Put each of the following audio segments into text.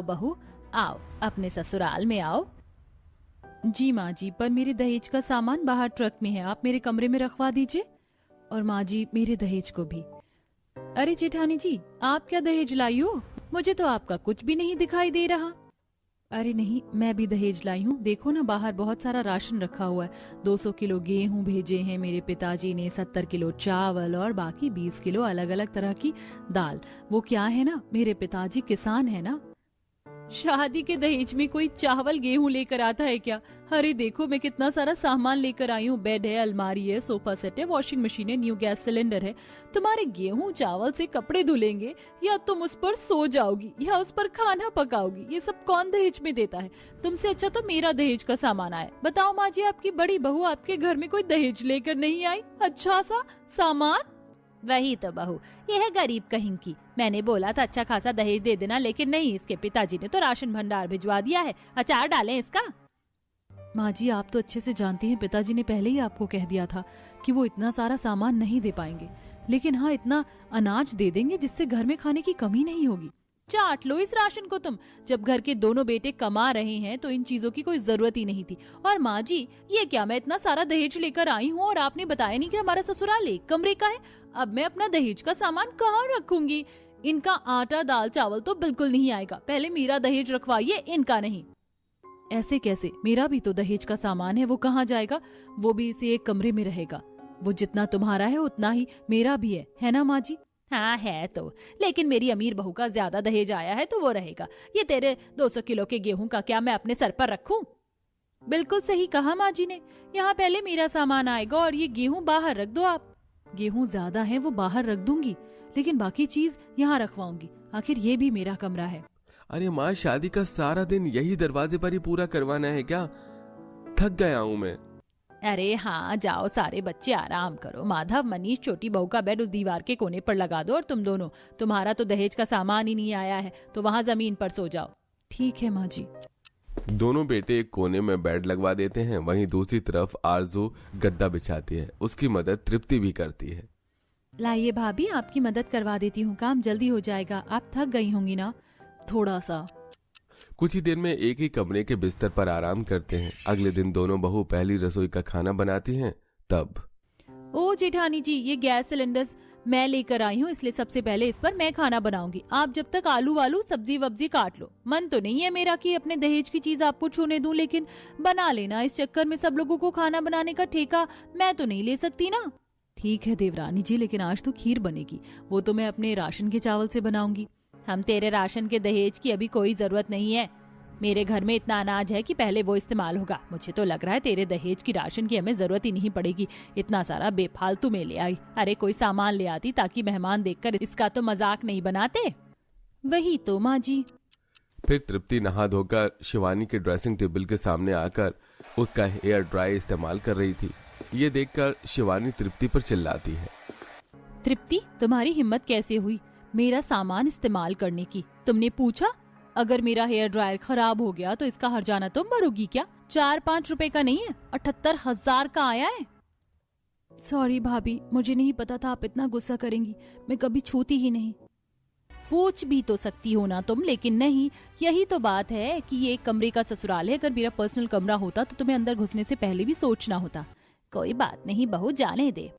बहू, आओ अपने ससुराल में आओ। जी माँ जी, पर मेरे दहेज का सामान बाहर ट्रक में है, आप मेरे कमरे में रखवा दीजिए। और माँ जी, मेरे दहेज को भी। अरे जेठानी जी, आप क्या दहेज लाई हो? मुझे तो आपका कुछ भी नहीं दिखाई दे रहा। अरे नहीं, मैं भी दहेज लाई हूँ। देखो ना, बाहर बहुत सारा राशन रखा हुआ है। 200 किलो गेहूं भेजे हैं मेरे पिताजी ने, 70 किलो चावल और बाकी 20 किलो अलग अलग तरह की दाल। वो क्या है ना, मेरे पिताजी किसान है ना। शादी के दहेज में कोई चावल गेहूं लेकर आता है क्या? अरे देखो, मैं कितना सारा सामान लेकर आई हूँ। बेड है, अलमारी है, सोफा सेट है, वॉशिंग मशीन है, न्यू गैस सिलेंडर है। तुम्हारे गेहूं चावल से कपड़े धुलेंगे, या तुम उस पर सो जाओगी, या उस पर खाना पकाओगी। ये सब कौन दहेज में देता है? तुमसे अच्छा तो मेरा दहेज का सामान आए। बताओ माँ जी, आपकी बड़ी बहू आपके घर में कोई दहेज लेकर नहीं आई? अच्छा सा सामान। वही तो बहू, ये है गरीब कहीं की। मैंने बोला था अच्छा खासा दहेज दे देना, लेकिन नहीं, इसके पिताजी ने तो राशन भंडार भिजवा दिया है। अचार डालें इसका। माँ जी, आप तो अच्छे से जानती हैं, पिताजी ने पहले ही आपको कह दिया था कि वो इतना सारा सामान नहीं दे पाएंगे, लेकिन हाँ, इतना अनाज दे देंगे जिससे घर में खाने की कमी नहीं होगी। चाट लो इस राशन को तुम। जब घर के दोनों बेटे कमा रहे हैं तो इन चीजों की कोई जरूरत ही नहीं थी। और माँ जी, ये क्या, मैं इतना सारा दहेज लेकर आई हूँ और आपने बताया नहीं कि हमारा ससुराल एक कमरे का है। अब मैं अपना दहेज का सामान कहाँ रखूंगी? इनका आटा दाल चावल तो बिल्कुल नहीं आएगा। पहले मेरा दहेज रखवाइए, इनका नहीं। ऐसे कैसे? मेरा भी तो दहेज का सामान है, वो कहाँ जाएगा? वो भी इसी एक कमरे में रहेगा। वो जितना तुम्हारा है उतना ही मेरा भी है ना माँ जी? हाँ है तो, लेकिन मेरी अमीर बहू का ज्यादा दहेज आया है तो वो रहेगा। ये तेरे 200 किलो के गेहूं का क्या मैं अपने सर पर रखूं? बिल्कुल सही कहा माँ जी ने। यहाँ पहले मेरा सामान आएगा और ये गेहूं बाहर रख दो आप। गेहूं ज्यादा है, वो बाहर रख दूंगी, लेकिन बाकी चीज यहाँ रखवाऊंगी। आखिर ये भी मेरा कमरा है। अरे माँ, शादी का सारा दिन यही दरवाजे पर ही पूरा करवाना है क्या? थक गया हूँ मैं। अरे हाँ, जाओ सारे बच्चे आराम करो। माधव, मनीष, छोटी बहू का बेड उस दीवार के कोने पर लगा दो, और तुम दोनों, तुम्हारा तो दहेज का सामान ही नहीं आया है तो वहाँ जमीन पर सो जाओ। ठीक है माँ जी। दोनों बेटे एक कोने में बेड लगवा देते हैं, वहीं दूसरी तरफ आरजू गद्दा बिछाती है। उसकी मदद तृप्ति भी करती है। लाइए भाभी, आपकी मदद करवा देती हूँ, काम जल्दी हो जाएगा। आप थक गई होंगी ना थोड़ा सा। कुछ ही देर में एक ही कमरे के बिस्तर पर आराम करते हैं। अगले दिन दोनों बहू पहली रसोई का खाना बनाती हैं। तब ओ जेठानी जी, ये गैस सिलेंडर्स मैं लेकर आई हूँ, इसलिए सबसे पहले इस पर मैं खाना बनाऊंगी। आप जब तक आलू वालू सब्जी वब्जी काट लो। मन तो नहीं है मेरा कि अपने दहेज की चीज आपको छूने दूं, लेकिन बना लेना। इस चक्कर में सब लोगों को खाना बनाने का ठेका मैं तो नहीं ले सकती ना। ठीक है देवरानी जी, लेकिन आज तो खीर बनेगी, वो तो मैं अपने राशन के चावल से बनाऊंगी। हम तेरे राशन के दहेज की अभी कोई जरूरत नहीं है। मेरे घर में इतना अनाज है कि पहले वो इस्तेमाल होगा। मुझे तो लग रहा है तेरे दहेज की राशन की हमें जरूरत ही नहीं पड़ेगी। इतना सारा बेफालतू में ले आई। अरे कोई सामान ले आती ताकि मेहमान देखकर इसका तो मजाक नहीं बनाते। वही तो माँ जी। फिर तृप्ति नहा धोकर शिवानी के ड्रेसिंग टेबल के सामने आकर उसका हेयर ड्राई इस्तेमाल कर रही थी। ये देखकर शिवानी तृप्ति पर चिल्लाती है। तृप्ति, तुम्हारी हिम्मत कैसे हुई मेरा सामान इस्तेमाल करने की? तुमने पूछा? अगर मेरा हेयर ड्रायर खराब हो गया तो इसका हर्जाना तुम भरोगी क्या? 4-5 रुपए का नहीं है, 78,000 का आया है। सॉरी भाभी, मुझे नहीं पता था आप इतना गुस्सा करेंगी। मैं कभी छूती ही नहीं। पूछ भी तो सकती हो ना तुम, लेकिन नहीं। यही तो बात है कि ये एक कमरे का ससुराल है। अगर मेरा पर्सनल कमरा होता तो तुम्हें अंदर घुसने से पहले भी सोचना होता। कोई बात नहीं बहू, जाने दे।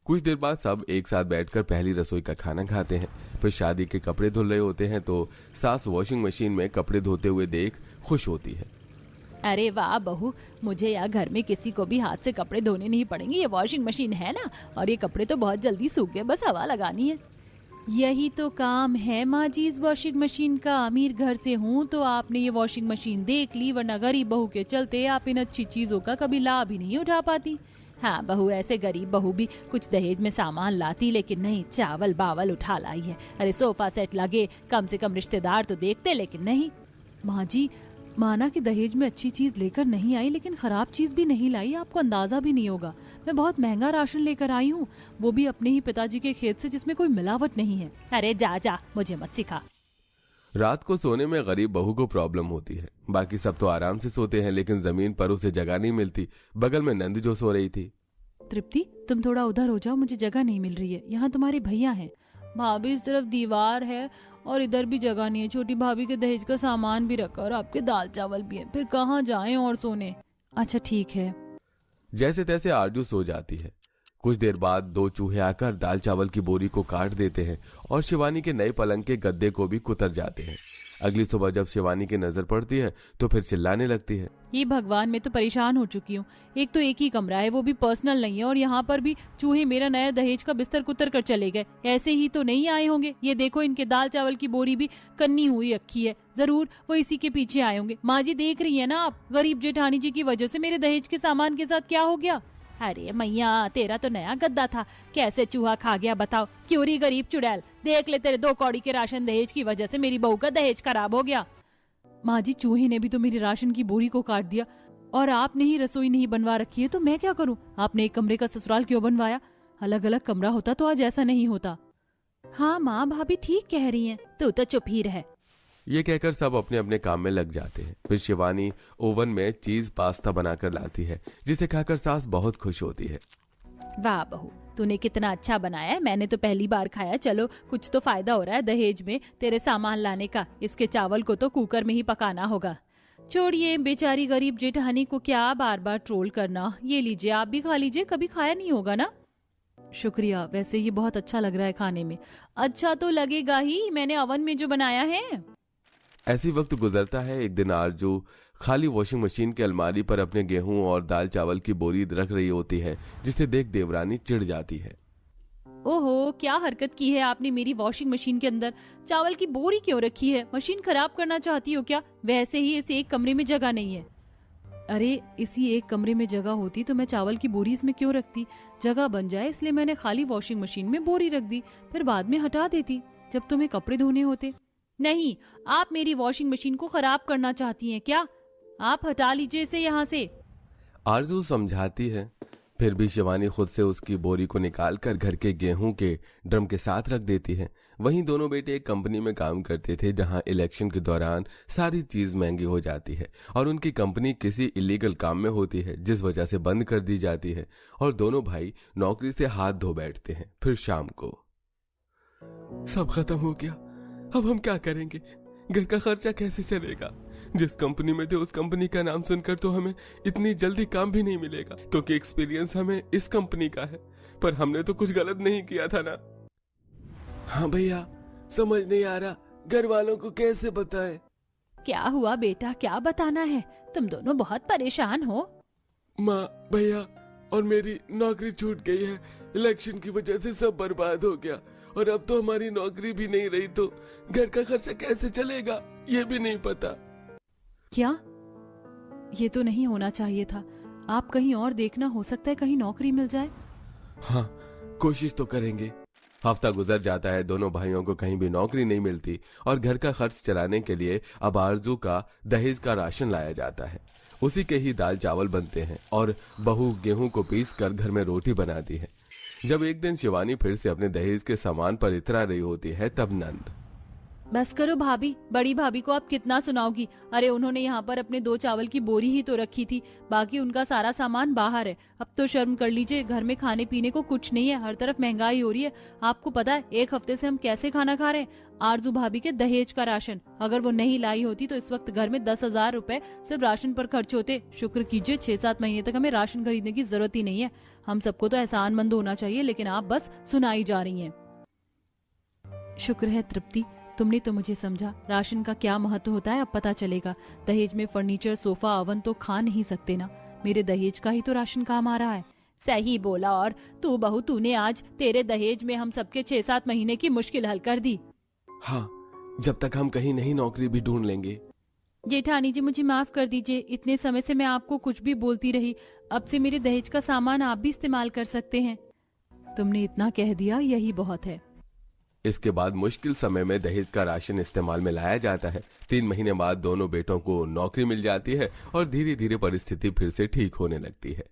कुछ देर बाद सब एक साथ बैठकर पहली रसोई का खाना खाते हैं। फिर शादी के कपड़े धुल रहे होते हैं तो सास वॉशिंग मशीन में कपड़े धोते हुए देख खुश होती है। अरे वाह बहू, मुझे या घर में किसी को भी हाथ से कपड़े धोने नहीं पड़ेंगे। ये वॉशिंग मशीन है ना, और ये कपड़े तो बहुत जल्दी सूख गए, बस हवा लगानी है। यही तो काम है माँ जी इस वॉशिंग मशीन का। अमीर घर से हूँ तो आपने ये वॉशिंग मशीन देख ली, वरना गरीब बहू के चलते आप इन अच्छी चीजों का कभी लाभ ही नहीं उठा पाती। हाँ बहू, ऐसे गरीब बहू भी कुछ दहेज में सामान लाती, लेकिन नहीं, चावल बावल उठा लाई है। अरे सोफा सेट लगे, कम से कम रिश्तेदार तो देखते, लेकिन नहीं। माँ जी, माना कि दहेज में अच्छी चीज लेकर नहीं आई, लेकिन खराब चीज भी नहीं लाई। आपको अंदाजा भी नहीं होगा, मैं बहुत महंगा राशन लेकर आई हूँ, वो भी अपने ही पिताजी के खेत से, जिसमें कोई मिलावट नहीं है। अरे जा जा, मुझे मत सिखा। रात को सोने में गरीब बहू को प्रॉब्लम होती है। बाकी सब तो आराम से सोते हैं, लेकिन जमीन पर उसे जगह नहीं मिलती। बगल में नंद जो सो रही थी। तृप्ति, तुम थोड़ा उधर हो जाओ, मुझे जगह नहीं मिल रही है। यहाँ तुम्हारे भैया हैं, भाभी इस तरफ दीवार है और इधर भी जगह नहीं है, छोटी भाभी के दहेज का सामान भी रखा और आपके दाल चावल भी है, फिर कहाँ जाएं और सोने। अच्छा ठीक है। जैसे तैसे आरजू सो जाती है। कुछ देर बाद 2 चूहे आकर दाल चावल की बोरी को काट देते हैं और शिवानी के नए पलंग के गद्दे को भी कुतर जाते हैं। अगली सुबह जब शिवानी की नजर पड़ती है तो फिर चिल्लाने लगती है, ये भगवान, मैं तो परेशान हो चुकी हूँ। एक तो एक ही कमरा है, वो भी पर्सनल नहीं है, और यहाँ पर भी चूहे मेरा नया दहेज का बिस्तर कुतर कर चले गए। ऐसे ही तो नहीं आए होंगे। ये देखो, इनके दाल चावल की बोरी भी कन्नी हुई रखी है, जरूर वो इसी के पीछे आए होंगे। माँ जी देख रही है ना आप, गरीब जेठानी जी की वजह से मेरे दहेज के सामान के साथ क्या हो गया। अरे मैया, तेरा तो नया गद्दा था, कैसे चूहा खा गया बताओ। क्यों री गरीब चुड़ैल, देख ले, तेरे 2 कौड़ी के राशन दहेज की वजह से मेरी बहू का दहेज खराब हो गया। माँ जी, चूहे ने भी तो मेरी राशन की बोरी को काट दिया, और आपने ही रसोई नहीं बनवा रखी है, तो मैं क्या करूँ। आपने एक कमरे का ससुराल क्यों बनवाया? अलग अलग कमरा होता तो आज ऐसा नहीं होता। हाँ माँ, भाभी ठीक कह रही हैं, तू तो चुप ही रह। ये कहकर सब अपने अपने काम में लग जाते हैं। फिर शिवानी ओवन में चीज पास्ता बनाकर लाती है, जिसे खाकर सास बहुत खुश होती है। वाह बहू, तूने कितना अच्छा बनाया है, मैंने तो पहली बार खाया। चलो, कुछ तो फायदा हो रहा है दहेज में तेरे सामान लाने का। इसके चावल को तो कुकर में ही पकाना होगा। छोड़िए, बेचारी गरीब जेठानी को क्या बार बार ट्रोल करना। ये लीजिए, आप भी खा लीजिए, कभी खाया नहीं होगा ना। शुक्रिया, वैसे ये बहुत अच्छा लग रहा है खाने में। अच्छा तो लगेगा ही, मैंने ओवन में जो बनाया है। ऐसी वक्त गुजरता है। एक दिन आरजू खाली वॉशिंग मशीन की अलमारी पर अपने गेहूं और दाल चावल की बोरी रख रही होती है, जिसे देख देवरानी चिढ़ जाती है। ओहो, क्या हरकत की है आपने मेरी वॉशिंग मशीन के अंदर। चावल की बोरी क्यों रखी है? मशीन खराब करना चाहती हो क्या? वैसे ही इस एक कमरे में जगह नहीं है। अरे, इसी एक कमरे में जगह होती तो मैं चावल की बोरी इसमें क्यों रखती। जगह बन जाए इसलिए मैंने खाली वॉशिंग मशीन में बोरी रख दी, फिर बाद में हटा देती जब तुम्हें कपड़े धोने होते। नहीं, आप मेरी वॉशिंग मशीन को खराब करना चाहती हैं क्या? आप हटा लीजिए इसे यहाँ से। आरजू समझाती है, फिर भी शिवानी खुद से उसकी बोरी को निकालकर घर के गेहूं के ड्रम के साथ रख देती है। वहीं दोनों बेटे एक कंपनी में काम करते थे, जहां इलेक्शन के दौरान सारी चीज महंगी हो जाती है और उनकी कंपनी किसी इलीगल काम में होती है, जिस वजह से बंद कर दी जाती है और दोनों भाई नौकरी से हाथ धो बैठते हैं। फिर शाम को सब खत्म हो गया, अब हम क्या करेंगे? घर का खर्चा कैसे चलेगा? जिस कंपनी में थे उस कंपनी का नाम सुनकर तो हमें इतनी जल्दी काम भी नहीं मिलेगा, क्योंकि एक्सपीरियंस हमें इस कंपनी का है, पर हमने तो कुछ गलत नहीं किया था ना। हाँ भैया, समझ नहीं आ रहा घर वालों को कैसे बताएं। क्या हुआ बेटा, क्या बताना है? तुम दोनों बहुत परेशान हो। माँ, भैया और मेरी नौकरी छूट गई है। इलेक्शन की वजह से सब बर्बाद हो गया और अब तो हमारी नौकरी भी नहीं रही, तो घर का खर्चा कैसे चलेगा ये भी नहीं पता। क्या? ये तो नहीं होना चाहिए था। आप कहीं और देखना, हो सकता है कहीं नौकरी मिल जाए। हाँ, कोशिश तो करेंगे। हफ्ता गुजर जाता है, दोनों भाइयों को कहीं भी नौकरी नहीं मिलती और घर का खर्च चलाने के लिए अब आरजू का दहेज का राशन लाया जाता है। उसी के ही दाल चावल बनते हैं और बहू गेहूं को पीस कर घर में रोटी बनाती है। जब एक दिन शिवानी फिर से अपने दहेज के सामान पर इतरा रही होती है, तब नंद, बस करो भाभी, बड़ी भाभी को आप कितना सुनाओगी। अरे उन्होंने यहाँ पर अपने 2 चावल की बोरी ही तो रखी थी, बाकी उनका सारा सामान बाहर है। अब तो शर्म कर लीजिए, घर में खाने पीने को कुछ नहीं है, हर तरफ महंगाई हो रही है। आपको पता है 1 हफ्ते से हम कैसे खाना खा रहे हैं? आरजू भाभी के दहेज का राशन, अगर वो नहीं लाई होती तो इस वक्त घर में 10,000 रुपए सिर्फ राशन पर खर्च होते। शुक्र कीजिए 6-7 महीने तक हमें राशन खरीदने की जरूरत ही नहीं है। हम सबको तो एहसानमंद होना चाहिए, लेकिन आप बस सुनाई जा रही हैं। शुक्र है तृप्ति, तुमने तो मुझे समझा। राशन का क्या महत्व होता है अब पता चलेगा। दहेज में फर्नीचर, सोफा, ओवन तो खा नहीं सकते ना। मेरे दहेज का ही तो राशन काम आ रहा है। सही बोला। और तू बहू, तूने आज तेरे दहेज में हम सबके 6-7 महीने की मुश्किल हल कर दी। हाँ, जब तक हम कहीं नहीं नौकरी भी ढूंढ लेंगे। जेठानी जी, मुझे माफ कर दीजिए, इतने समय से मैं आपको कुछ भी बोलती रही। अब से मेरे दहेज का सामान आप भी इस्तेमाल कर सकते हैं। तुमने इतना कह दिया, यही बहुत है। इसके बाद मुश्किल समय में दहेज का राशन इस्तेमाल में लाया जाता है। 3 महीने बाद दोनों बेटों को नौकरी मिल जाती है और धीरे धीरे परिस्थिति फिर से ठीक होने लगती है।